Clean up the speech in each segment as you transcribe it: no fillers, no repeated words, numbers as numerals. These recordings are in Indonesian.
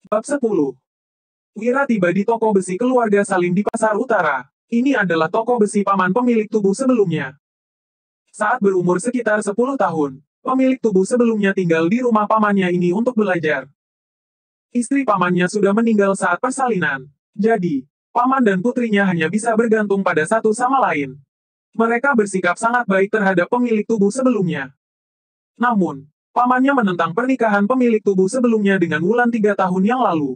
Bab 10. Wira tiba di toko besi keluarga Salim di Pasar Utara. Ini adalah toko besi paman pemilik tubuh sebelumnya. Saat berumur sekitar 10 tahun, pemilik tubuh sebelumnya tinggal di rumah pamannya ini untuk belajar. Istri pamannya sudah meninggal saat persalinan. Jadi, paman dan putrinya hanya bisa bergantung pada satu sama lain. Mereka bersikap sangat baik terhadap pemilik tubuh sebelumnya. Namun, pamannya menentang pernikahan pemilik tubuh sebelumnya dengan Wulan 3 tahun yang lalu.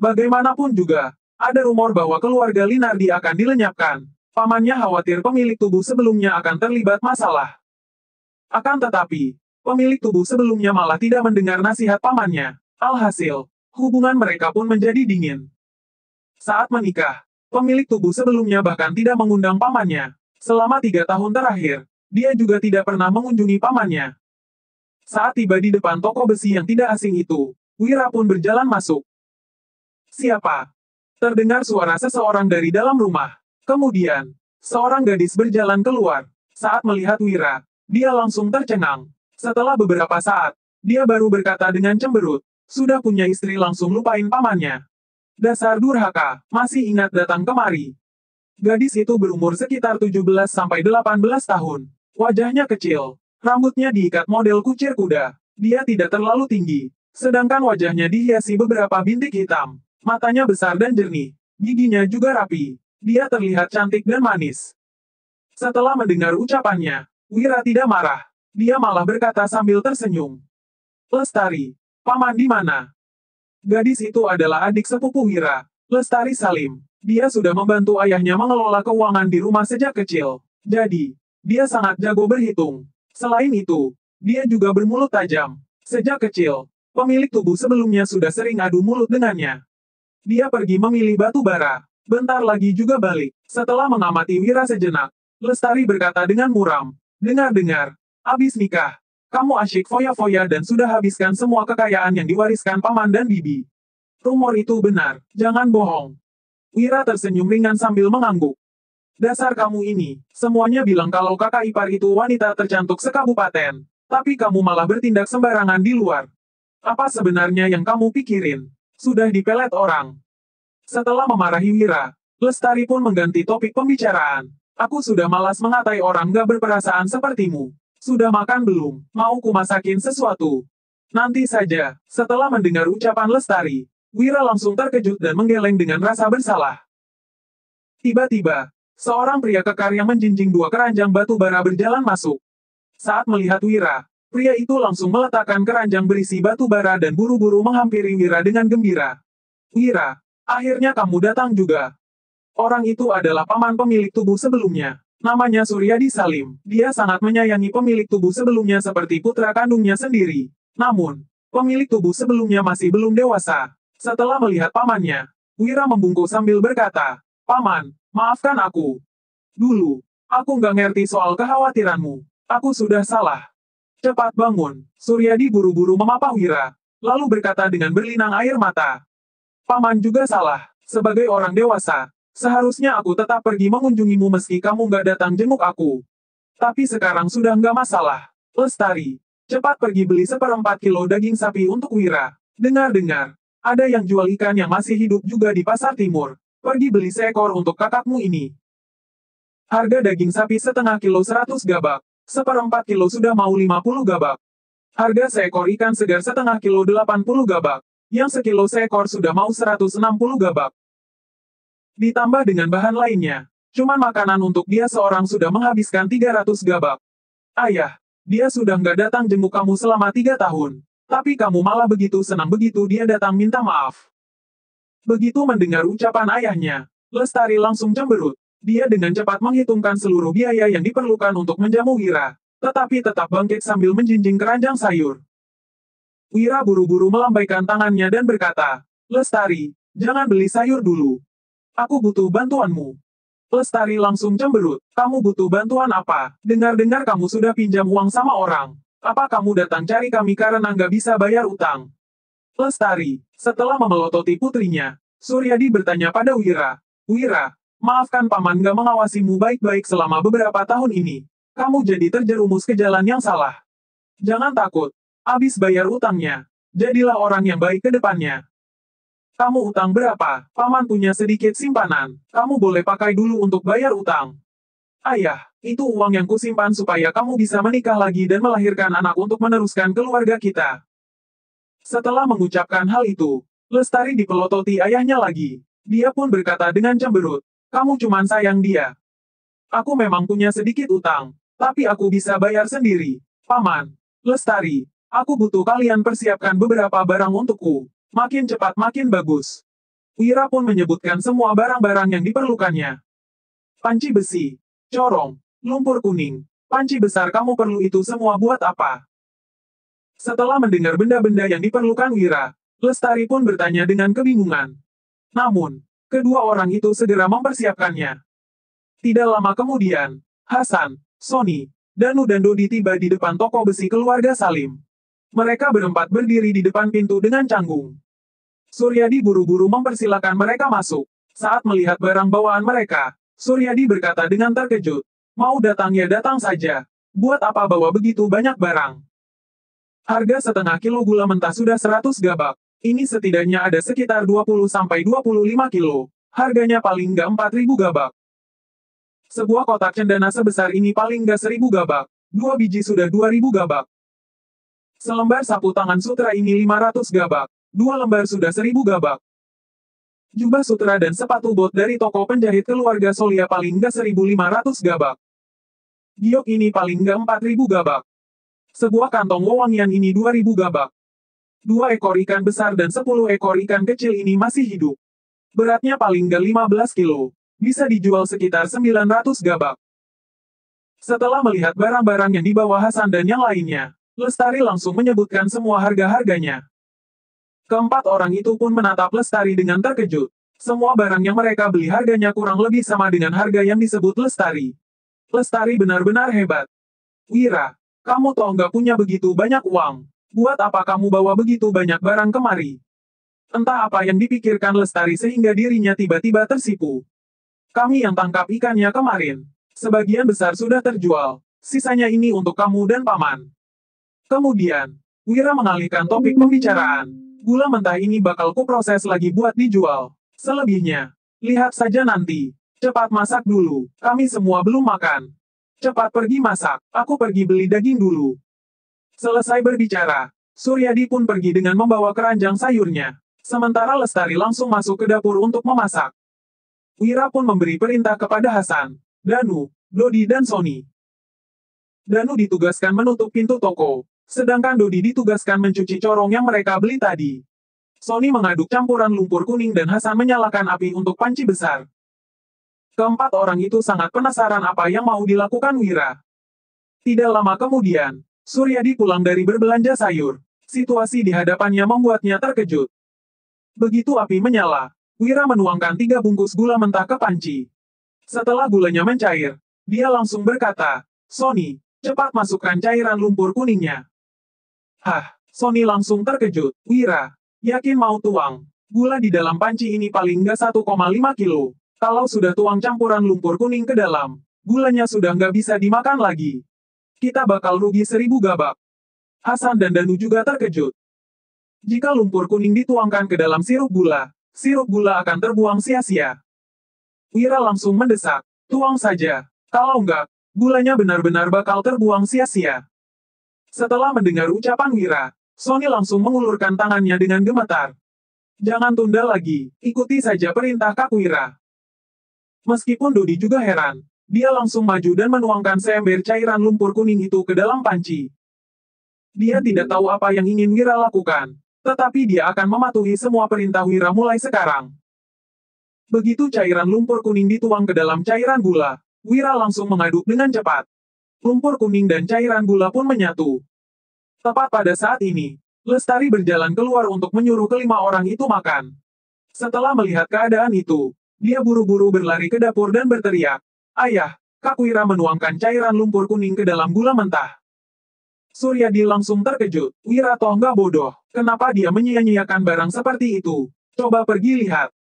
Bagaimanapun juga, ada rumor bahwa keluarga Linardi akan dilenyapkan. Pamannya khawatir pemilik tubuh sebelumnya akan terlibat masalah. Akan tetapi, pemilik tubuh sebelumnya malah tidak mendengar nasihat pamannya. Alhasil, hubungan mereka pun menjadi dingin. Saat menikah, pemilik tubuh sebelumnya bahkan tidak mengundang pamannya. Selama 3 tahun terakhir, dia juga tidak pernah mengunjungi pamannya. Saat tiba di depan toko besi yang tidak asing itu, Wira pun berjalan masuk. Siapa? Terdengar suara seseorang dari dalam rumah. Kemudian, seorang gadis berjalan keluar. Saat melihat Wira, dia langsung tercengang. Setelah beberapa saat, dia baru berkata dengan cemberut, sudah punya istri langsung lupain pamannya. Dasar durhaka, masih ingat datang kemari. Gadis itu berumur sekitar 17-18 tahun. Wajahnya kecil, rambutnya diikat model kucir kuda. Dia tidak terlalu tinggi, sedangkan wajahnya dihiasi beberapa bintik hitam. Matanya besar dan jernih, giginya juga rapi. Dia terlihat cantik dan manis. Setelah mendengar ucapannya, Wira tidak marah. Dia malah berkata sambil tersenyum. Lestari, paman di mana? Gadis itu adalah adik sepupu Wira, Lestari Salim. Dia sudah membantu ayahnya mengelola keuangan di rumah sejak kecil. Jadi, dia sangat jago berhitung. Selain itu, dia juga bermulut tajam. Sejak kecil, pemilik tubuh sebelumnya sudah sering adu mulut dengannya. Dia pergi memilih batu bara. Bentar lagi juga balik. Setelah mengamati Wira sejenak, Lestari berkata dengan muram. Dengar-dengar, abis nikah, kamu asyik foya-foya dan sudah habiskan semua kekayaan yang diwariskan paman dan bibi. Rumor itu benar, jangan bohong. Wira tersenyum ringan sambil mengangguk. Dasar kamu ini, semuanya bilang kalau kakak ipar itu wanita tercantik sekabupaten. Tapi kamu malah bertindak sembarangan di luar. Apa sebenarnya yang kamu pikirin? Sudah dipelet orang. Setelah memarahi Wira, Lestari pun mengganti topik pembicaraan. Aku sudah malas mengatai orang gak berperasaan sepertimu. Sudah makan belum? Mau kumasakin sesuatu? Nanti saja. Setelah mendengar ucapan Lestari, Wira langsung terkejut dan menggeleng dengan rasa bersalah. Tiba-tiba, seorang pria kekar yang menjinjing 2 keranjang batu bara berjalan masuk. Saat melihat Wira, pria itu langsung meletakkan keranjang berisi batu bara dan buru-buru menghampiri Wira dengan gembira. Wira, akhirnya kamu datang juga. Orang itu adalah paman pemilik tubuh sebelumnya. Namanya Suryadi Salim. Dia sangat menyayangi pemilik tubuh sebelumnya seperti putra kandungnya sendiri. Namun, pemilik tubuh sebelumnya masih belum dewasa. Setelah melihat pamannya, Wira membungkuk sambil berkata, Paman, maafkan aku. Dulu, aku nggak ngerti soal kekhawatiranmu. Aku sudah salah. Cepat bangun. Suryadi buru-buru memapah Wira, lalu berkata dengan berlinang air mata. Paman juga salah. Sebagai orang dewasa, seharusnya aku tetap pergi mengunjungimu meski kamu nggak datang jenguk aku. Tapi sekarang sudah nggak masalah. Lestari, cepat pergi beli 1/4 kilo daging sapi untuk Wira. Dengar-dengar, ada yang jual ikan yang masih hidup juga di pasar timur. Pergi beli seekor untuk kakakmu ini. Harga daging sapi setengah kilo 100 gabak. 1/4 kilo sudah mau 50 gabak. Harga seekor ikan segar setengah kilo 80 gabak. Yang sekilo seekor sudah mau 160 gabak. Ditambah dengan bahan lainnya. Cuman makanan untuk dia seorang sudah menghabiskan 300 gabak. Ayah, dia sudah nggak datang jenguk kamu selama 3 tahun. Tapi kamu malah begitu senang begitu dia datang minta maaf. Begitu mendengar ucapan ayahnya, Lestari langsung cemberut. Dia dengan cepat menghitungkan seluruh biaya yang diperlukan untuk menjamu Wira, tetapi tetap bangkit sambil menjinjing keranjang sayur. Wira buru-buru melambaikan tangannya dan berkata, Lestari, jangan beli sayur dulu. Aku butuh bantuanmu. Lestari langsung cemberut. Kamu butuh bantuan apa? Dengar-dengar kamu sudah pinjam uang sama orang. Apa kamu datang cari kami karena nggak bisa bayar utang? Lestari, setelah memelototi putrinya, Suryadi bertanya pada Wira. Wira, maafkan paman gak mengawasimu baik-baik selama beberapa tahun ini. Kamu jadi terjerumus ke jalan yang salah. Jangan takut. Abis bayar utangnya, Jadilah orang yang baik ke depannya. Kamu utang berapa? Paman punya sedikit simpanan. Kamu boleh pakai dulu untuk bayar utang. Ayah, itu uang yang kusimpan supaya kamu bisa menikah lagi dan melahirkan anak untuk meneruskan keluarga kita. Setelah mengucapkan hal itu, Lestari dipelototi ayahnya lagi. Dia pun berkata dengan cemberut, kamu cuman sayang dia. Aku memang punya sedikit utang, tapi aku bisa bayar sendiri. Paman, Lestari, aku butuh kalian persiapkan beberapa barang untukku. Makin cepat makin bagus. Wira pun menyebutkan semua barang-barang yang diperlukannya. Panci besi, corong, lumpur kuning, panci besar, kamu perlu itu semua buat apa? Setelah mendengar benda-benda yang diperlukan Wira, Lestari pun bertanya dengan kebingungan. Namun, kedua orang itu segera mempersiapkannya. Tidak lama kemudian, Hasan, Sony, Danu dan Dodi tiba di depan toko besi keluarga Salim. Mereka berempat berdiri di depan pintu dengan canggung. Suryadi buru-buru mempersilakan mereka masuk. Saat melihat barang bawaan mereka, Suryadi berkata dengan terkejut, mau datang ya datang saja. Buat apa bawa begitu banyak barang? Harga setengah kilo gula mentah sudah 100 gabak. Ini setidaknya ada sekitar 20-25 kilo. Harganya paling nggak 4.000 gabak. Sebuah kotak cendana sebesar ini paling nggak 1.000 gabak. 2 biji sudah 2.000 gabak. Selembar sapu tangan sutra ini 500 gabak. 2 lembar sudah 1.000 gabak. Jubah sutra dan sepatu bot dari toko penjahit keluarga Solia paling nggak 1.500 gabak. Giok ini paling nggak 4.000 gabak. Sebuah kantong wewangian ini 2.000 gabak. 2 ekor ikan besar dan 10 ekor ikan kecil ini masih hidup. Beratnya paling nggak 15 kilo. Bisa dijual sekitar 900 gabak. Setelah melihat barang-barang yang dibawa Hasan dan yang lainnya, Lestari langsung menyebutkan semua harga-harganya. Keempat orang itu pun menatap Lestari dengan terkejut. Semua barang yang mereka beli harganya kurang lebih sama dengan harga yang disebut Lestari. Lestari benar-benar hebat. Wira, kamu toh nggak punya begitu banyak uang. Buat apa kamu bawa begitu banyak barang kemari? Entah apa yang dipikirkan Lestari sehingga dirinya tiba-tiba tersipu. Kami yang tangkap ikannya kemarin. Sebagian besar sudah terjual. Sisanya ini untuk kamu dan paman. Kemudian, Wira mengalihkan topik pembicaraan. Gula mentah ini bakal kuproses lagi buat dijual. Selebihnya, lihat saja nanti. Cepat masak dulu. Kami semua belum makan. Cepat pergi masak. Aku pergi beli daging dulu. Selesai berbicara, Suryadi pun pergi dengan membawa keranjang sayurnya. Sementara Lestari langsung masuk ke dapur untuk memasak. Wira pun memberi perintah kepada Hasan, Danu, Dodi dan Sony. Danu ditugaskan menutup pintu toko, sedangkan Dodi ditugaskan mencuci corong yang mereka beli tadi. Sony mengaduk campuran lumpur kuning dan Hasan menyalakan api untuk panci besar. Keempat orang itu sangat penasaran apa yang mau dilakukan Wira. Tidak lama kemudian, Suryadi pulang dari berbelanja sayur. Situasi di hadapannya membuatnya terkejut. Begitu api menyala, Wira menuangkan 3 bungkus gula mentah ke panci. Setelah gulanya mencair, dia langsung berkata, Sony, cepat masukkan cairan lumpur kuningnya. Hah, Sony langsung terkejut. Wira, yakin mau tuang? Gula di dalam panci ini paling nggak 1,5 kilo. Kalau sudah tuang campuran lumpur kuning ke dalam, gulanya sudah nggak bisa dimakan lagi. Kita bakal rugi 1.000 gabak. Hasan dan Danu juga terkejut. Jika lumpur kuning dituangkan ke dalam sirup gula akan terbuang sia-sia. Wira langsung mendesak, tuang saja. Kalau enggak, gulanya benar-benar bakal terbuang sia-sia. Setelah mendengar ucapan Wira, Sony langsung mengulurkan tangannya dengan gemetar. Jangan tunda lagi, ikuti saja perintah Kak Wira. Meskipun Dodi juga heran, dia langsung maju dan menuangkan seember cairan lumpur kuning itu ke dalam panci. Dia tidak tahu apa yang ingin Wira lakukan, tetapi dia akan mematuhi semua perintah Wira mulai sekarang. Begitu cairan lumpur kuning dituang ke dalam cairan gula, Wira langsung mengaduk dengan cepat. Lumpur kuning dan cairan gula pun menyatu. Tepat pada saat ini, Lestari berjalan keluar untuk menyuruh kelima orang itu makan. Setelah melihat keadaan itu, dia buru-buru berlari ke dapur dan berteriak, Ayah, Kak Wira menuangkan cairan lumpur kuning ke dalam gula mentah. Suryadi langsung terkejut. Wira toh nggak bodoh. Kenapa dia menyia-nyiakan barang seperti itu? Coba pergi lihat.